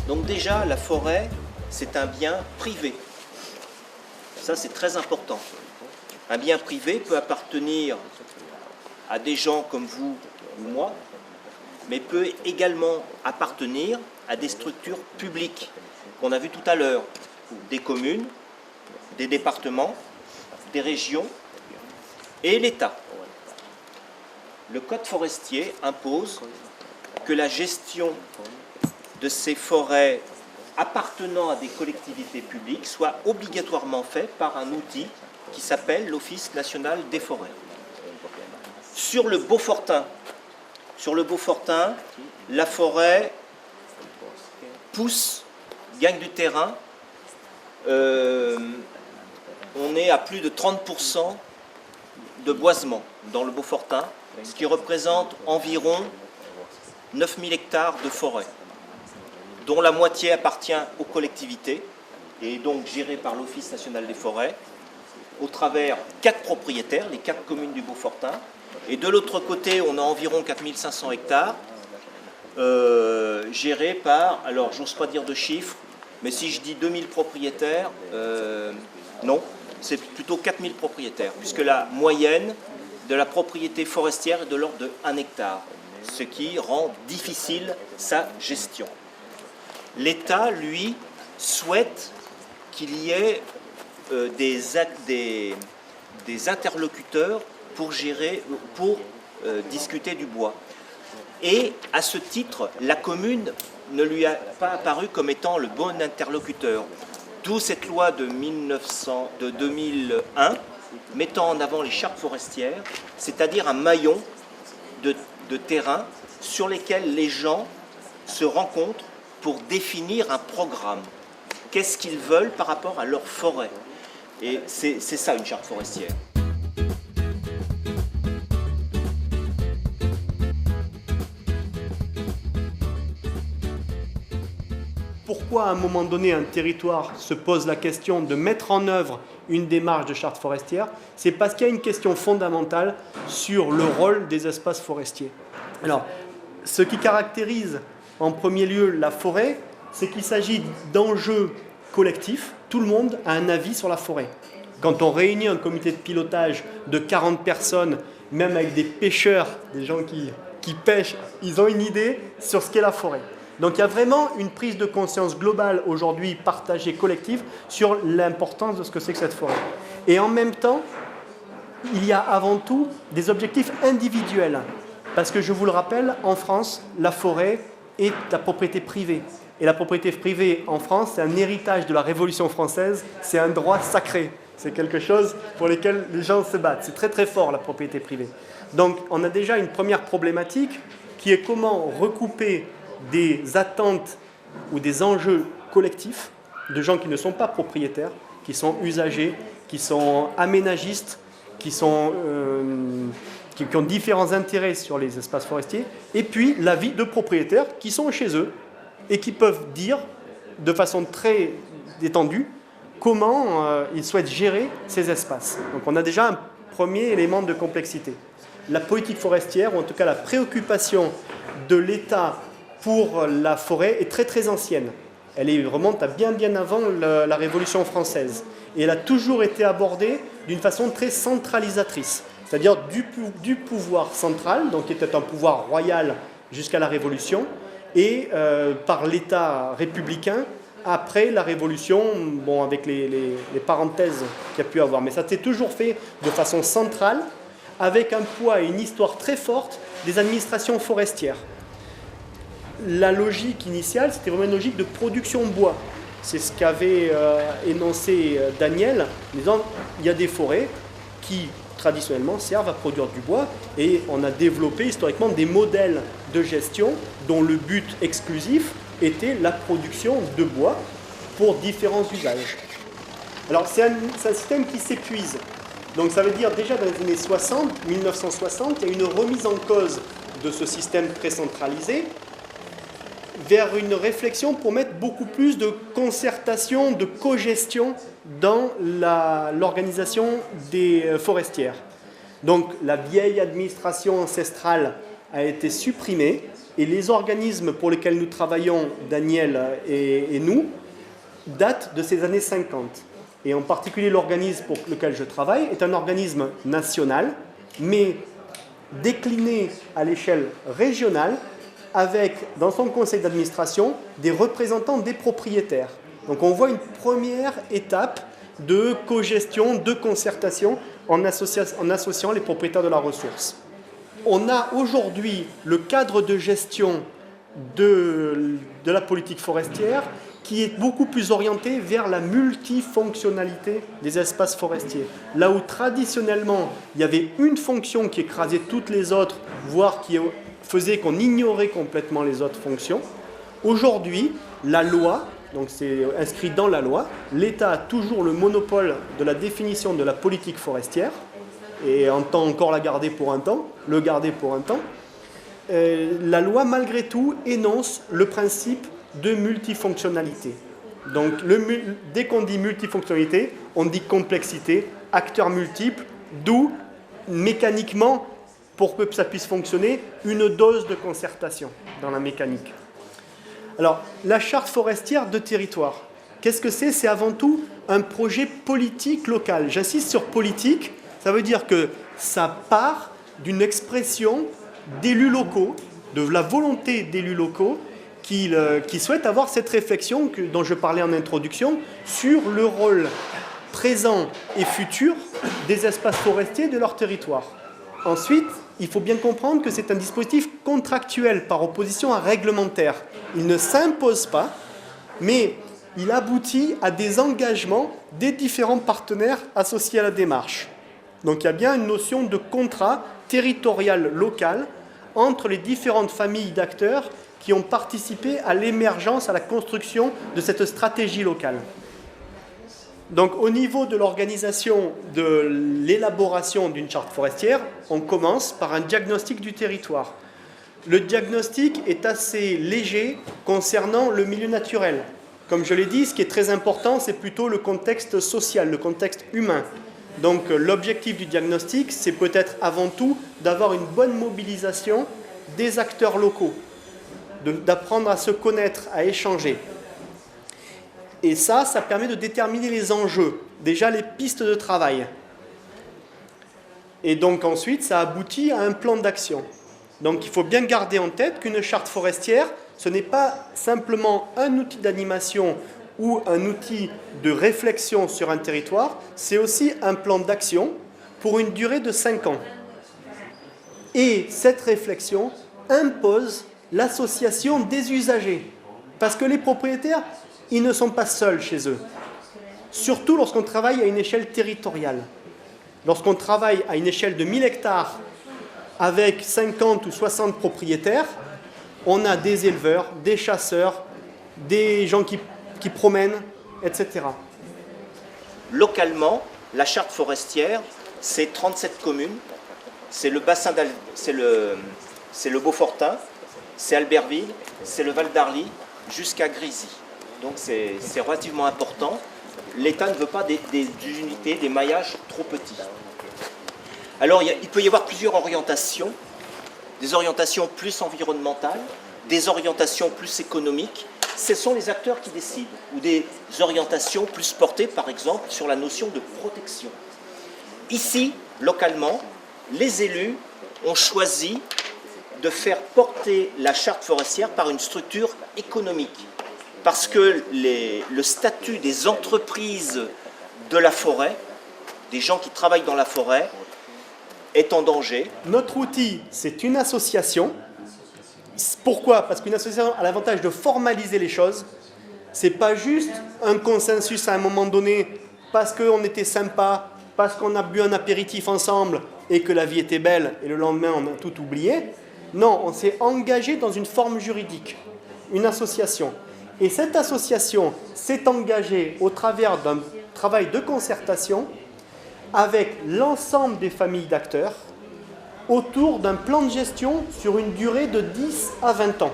Donc déjà, la forêt, c'est un bien privé. Ça, c'est très important. Un bien privé peut appartenir à des gens comme vous ou moi, mais peut également appartenir à des structures publiques qu'on a vues tout à l'heure, des communes, des départements, des régions et l'État. Le Code forestier impose que la gestion de ces forêts appartenant à des collectivités publiques soit obligatoirement faite par un outil qui s'appelle l'Office national des forêts. Sur le Beaufortain, la forêt pousse, gagne du terrain. On est à plus de 30% de boisement dans le Beaufortain, ce qui représente environ 9000 hectares de forêt, dont la moitié appartient aux collectivités et donc gérée par l'Office national des forêts, au travers 4 propriétaires, les 4 communes du Beaufortain. Et de l'autre côté, on a environ 4500 hectares gérés par, alors j'ose pas dire de chiffres, mais si je dis 2000 propriétaires, non, c'est plutôt 4000 propriétaires, puisque la moyenne de la propriété forestière est de l'ordre de 1 hectare, ce qui rend difficile sa gestion. L'État, lui, souhaite qu'il y ait des interlocuteurs pour discuter du bois. Et à ce titre, la commune ne lui a pas apparu comme étant le bon interlocuteur. D'où cette loi de 2001 mettant en avant les chartes forestières, c'est-à-dire un maillon de terrain sur lesquels les gens se rencontrent pour définir un programme. Qu'est-ce qu'ils veulent par rapport à leur forêt? Et c'est ça une charte forestière. Pourquoi à un moment donné un territoire se pose la question de mettre en œuvre une démarche de charte forestière? C'est parce qu'il y a une question fondamentale sur le rôle des espaces forestiers. Alors, ce qui caractérise en premier lieu la forêt, c'est qu'il s'agit d'enjeux collectifs. Tout le monde a un avis sur la forêt. Quand on réunit un comité de pilotage de 40 personnes, même avec des pêcheurs, des gens qui pêchent, ils ont une idée sur ce qu'est la forêt. Donc il y a vraiment une prise de conscience globale aujourd'hui, partagée, collective, sur l'importance de ce que c'est que cette forêt. Et en même temps, il y a avant tout des objectifs individuels. Parce que je vous le rappelle, en France, la forêt est la propriété privée. Et la propriété privée en France, c'est un héritage de la Révolution française, c'est un droit sacré. C'est quelque chose pour lequel les gens se battent. C'est très très fort la propriété privée. Donc on a déjà une première problématique qui est comment recouper des attentes ou des enjeux collectifs de gens qui ne sont pas propriétaires, qui sont usagers, qui sont aménagistes, qui ont différents intérêts sur les espaces forestiers, et puis l'avis de propriétaires qui sont chez eux et qui peuvent dire de façon très étendue comment ils souhaitent gérer ces espaces. Donc on a déjà un premier élément de complexité. La politique forestière, ou en tout cas la préoccupation de l'État pour la forêt est très très ancienne. Elle remonte à bien avant la Révolution française. Et elle a toujours été abordée d'une façon très centralisatrice. C'est-à-dire du pouvoir central, donc qui était un pouvoir royal jusqu'à la Révolution, et par l'État républicain après la Révolution, bon, avec les parenthèses qu'il y a pu avoir. Mais ça s'est toujours fait de façon centrale, avec un poids et une histoire très forte des administrations forestières. La logique initiale, c'était vraiment une logique de production bois. C'est ce qu'avait énoncé Daniel, en disant il y a des forêts qui traditionnellement servent à produire du bois, et on a développé historiquement des modèles de gestion dont le but exclusif était la production de bois pour différents usages. Alors c'est un système qui s'épuise. Donc ça veut dire déjà dans les années 60, 1960, il y a une remise en cause de ce système très centralisé vers une réflexion pour mettre beaucoup plus de concertation, de cogestion dans l'organisation des forestières. Donc la vieille administration ancestrale a été supprimée Et les organismes pour lesquels nous travaillons, Daniel et nous, datent de ces années 50. Et en particulier l'organisme pour lequel je travaille est un organisme national, mais décliné à l'échelle régionale, avec dans son conseil d'administration des représentants des propriétaires. Donc on voit une première étape de cogestion, de concertation en associant les propriétaires de la ressource. On a aujourd'hui le cadre de gestion de la politique forestière qui est beaucoup plus orienté vers la multifonctionnalité des espaces forestiers. Là où traditionnellement, il y avait une fonction qui écrasait toutes les autres, voire qui faisait qu'on ignorait complètement les autres fonctions, aujourd'hui, la loi, donc c'est inscrit dans la loi, l'État a toujours le monopole de la définition de la politique forestière, et entend encore la garder pour un temps, le garder pour un temps. La loi, malgré tout, énonce le principe de multifonctionnalité. Donc, dès qu'on dit multifonctionnalité, on dit complexité, acteurs multiples, d'où, mécaniquement, pour que ça puisse fonctionner, une dose de concertation dans la mécanique. Alors, la charte forestière de territoire, qu'est-ce que c'est ? C'est avant tout un projet politique local. J'insiste sur politique. Ça veut dire que ça part d'une expression d'élus locaux, de la volonté d'élus locaux qui souhaitent avoir cette réflexion dont je parlais en introduction sur le rôle présent et futur des espaces forestiers de leur territoire. Ensuite, il faut bien comprendre que c'est un dispositif contractuel par opposition à réglementaire. Il ne s'impose pas, mais il aboutit à des engagements des différents partenaires associés à la démarche. Donc il y a bien une notion de contrat territorial local entre les différentes familles d'acteurs qui ont participé à l'émergence, à la construction de cette stratégie locale. Donc au niveau de l'organisation de l'élaboration d'une charte forestière, on commence par un diagnostic du territoire. Le diagnostic est assez léger concernant le milieu naturel. Comme je l'ai dit, ce qui est très important, c'est plutôt le contexte social, le contexte humain. Donc l'objectif du diagnostic, c'est peut-être avant tout d'avoir une bonne mobilisation des acteurs locaux, d'apprendre à se connaître, à échanger. Et ça permet de déterminer les enjeux, déjà les pistes de travail. Et donc ensuite, ça aboutit à un plan d'action. Donc il faut bien garder en tête qu'une charte forestière, ce n'est pas simplement un outil d'animation ou un outil de réflexion sur un territoire, c'est aussi un plan d'action pour une durée de 5 ans. Et cette réflexion impose l'association des usagers. Parce que les propriétaires, ils ne sont pas seuls chez eux. Surtout lorsqu'on travaille à une échelle territoriale. Lorsqu'on travaille à une échelle de 1000 hectares avec 50 ou 60 propriétaires, on a des éleveurs, des chasseurs, des gens qui promènent, etc. Localement, la charte forestière, c'est 37 communes, c'est le bassin c'est le Beaufortin, c'est Albertville, c'est le Val d'Arly, jusqu'à Grisi. Donc c'est relativement important. L'État ne veut pas des unités, des maillages trop petits. Alors il peut y avoir plusieurs orientations, des orientations plus environnementales, des orientations plus économiques. Ce sont les acteurs qui décident, ou des orientations plus portées, par exemple, sur la notion de protection. Ici, localement, les élus ont choisi de faire porter la charte forestière par une structure économique, parce que le statut des entreprises de la forêt, des gens qui travaillent dans la forêt, est en danger. Notre outil, c'est une association. Pourquoi ? Parce qu'une association a l'avantage de formaliser les choses. Ce n'est pas juste un consensus à un moment donné, parce qu'on était sympa, parce qu'on a bu un apéritif ensemble et que la vie était belle, et le lendemain on a tout oublié. Non, on s'est engagé dans une forme juridique, une association. Et cette association s'est engagée au travers d'un travail de concertation avec l'ensemble des familles d'acteurs autour d'un plan de gestion sur une durée de 10 à 20 ans.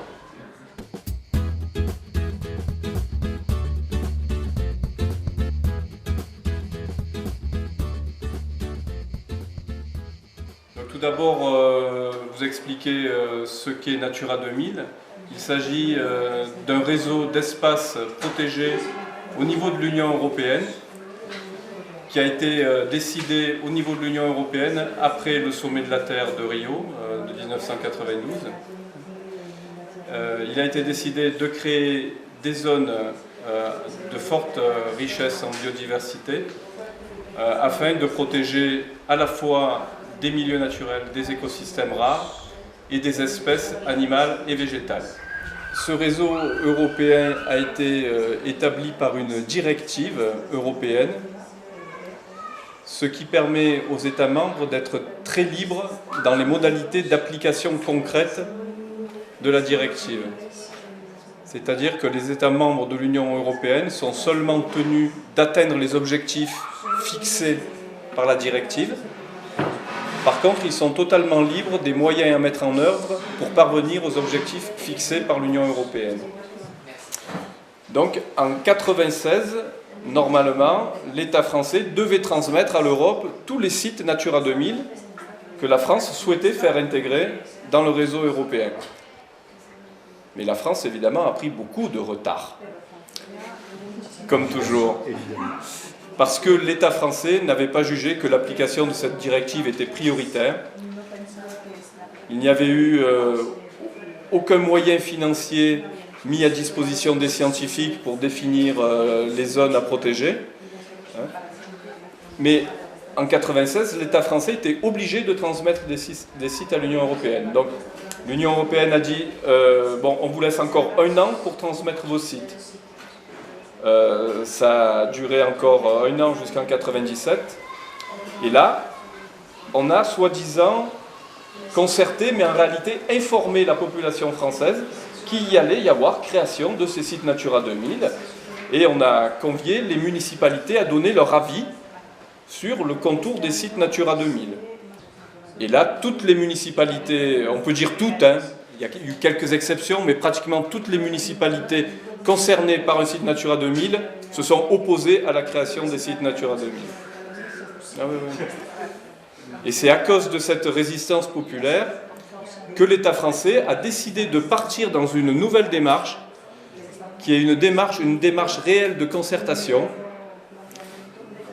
Donc, tout d'abord, vous expliquer ce qu'est Natura 2000. Il s'agit d'un réseau d'espaces protégés au niveau de l'Union européenne, qui a été décidé au niveau de l'Union européenne après le sommet de la Terre de Rio de 1992. Il a été décidé de créer des zones de forte richesse en biodiversité afin de protéger à la fois des milieux naturels, des écosystèmes rares et des espèces animales et végétales. Ce réseau européen a été établi par une directive européenne, ce qui permet aux États membres d'être très libres dans les modalités d'application concrète de la directive. C'est-à-dire que les États membres de l'Union européenne sont seulement tenus d'atteindre les objectifs fixés par la directive. Par contre, ils sont totalement libres des moyens à mettre en œuvre pour parvenir aux objectifs fixés par l'Union européenne. Donc, en 1996, normalement, l'État français devait transmettre à l'Europe tous les sites Natura 2000 que la France souhaitait faire intégrer dans le réseau européen. Mais la France, évidemment, a pris beaucoup de retard, comme toujours. Parce que l'État français n'avait pas jugé que l'application de cette directive était prioritaire. Il n'y avait eu aucun moyen financier mis à disposition des scientifiques pour définir les zones à protéger. Mais en 1996, l'État français était obligé de transmettre des sites à l'Union européenne. Donc l'Union européenne a dit bon, on vous laisse encore 1 an pour transmettre vos sites. Ça a duré encore 1 an jusqu'en 1997. Et là, on a soi-disant concerté, mais en réalité informé la population française qu'il y allait y avoir création de ces sites Natura 2000. Et on a convié les municipalités à donner leur avis sur le contour des sites Natura 2000. Et là, toutes les municipalités, on peut dire toutes, hein, il y a eu quelques exceptions, mais pratiquement toutes les municipalités concernées par un site Natura 2000 se sont opposées à la création des sites Natura 2000. Ah oui, oui. Et c'est à cause de cette résistance populaire que l'État français a décidé de partir dans une nouvelle démarche, qui est une démarche réelle de concertation.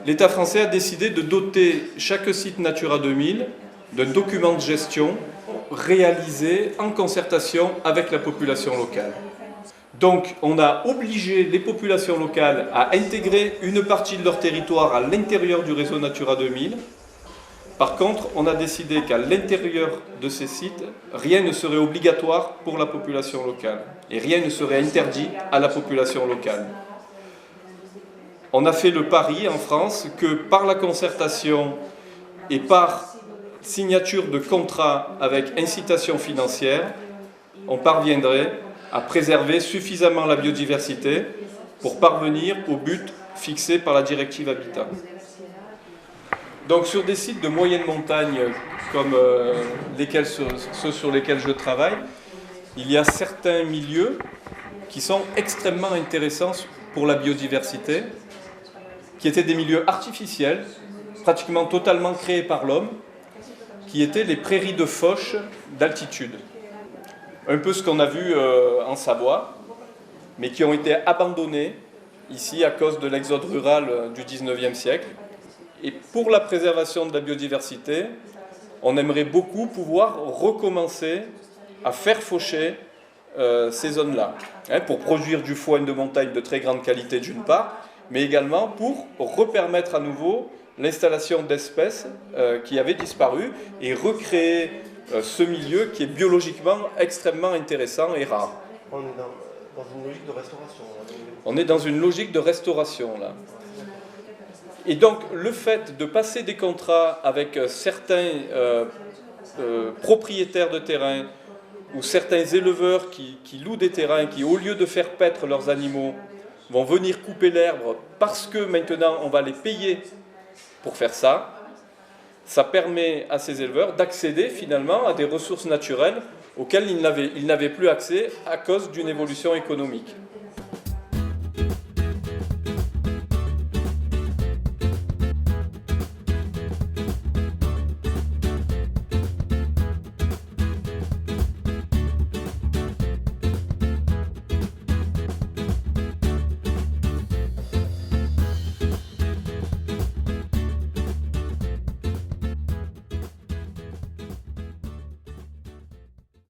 L'État français a décidé de doter chaque site Natura 2000 d'un document de gestion réalisé en concertation avec la population locale. Donc, on a obligé les populations locales à intégrer une partie de leur territoire à l'intérieur du réseau Natura 2000. Par contre, on a décidé qu'à l'intérieur de ces sites, rien ne serait obligatoire pour la population locale et rien ne serait interdit à la population locale. On a fait le pari en France que par la concertation et par signature de contrats avec incitation financière, on parviendrait à préserver suffisamment la biodiversité pour parvenir au but fixé par la directive Habitat. Donc sur des sites de moyenne montagne comme ceux sur lesquels je travaille, il y a certains milieux qui sont extrêmement intéressants pour la biodiversité, qui étaient des milieux artificiels, pratiquement totalement créés par l'homme, qui étaient les prairies de fauche d'altitude. Un peu ce qu'on a vu en Savoie, mais qui ont été abandonnés ici à cause de l'exode rural du 19e siècle. Et pour la préservation de la biodiversité, on aimerait beaucoup pouvoir recommencer à faire faucher ces zones-là, hein, pour produire du foin de montagne de très grande qualité d'une part, mais également pour repermettre à nouveau l'installation d'espèces qui avaient disparu et recréer ce milieu qui est biologiquement extrêmement intéressant et rare. On est dans une logique de restauration. On est dans une logique de restauration, là. Et donc, le fait de passer des contrats avec certains propriétaires de terrain ou certains éleveurs qui louent des terrains, qui, au lieu de faire paître leurs animaux, vont venir couper l'herbe parce que maintenant, on va les payer pour faire ça, ça permet à ces éleveurs d'accéder finalement à des ressources naturelles auxquelles ils n'avaient plus accès à cause d'une évolution économique.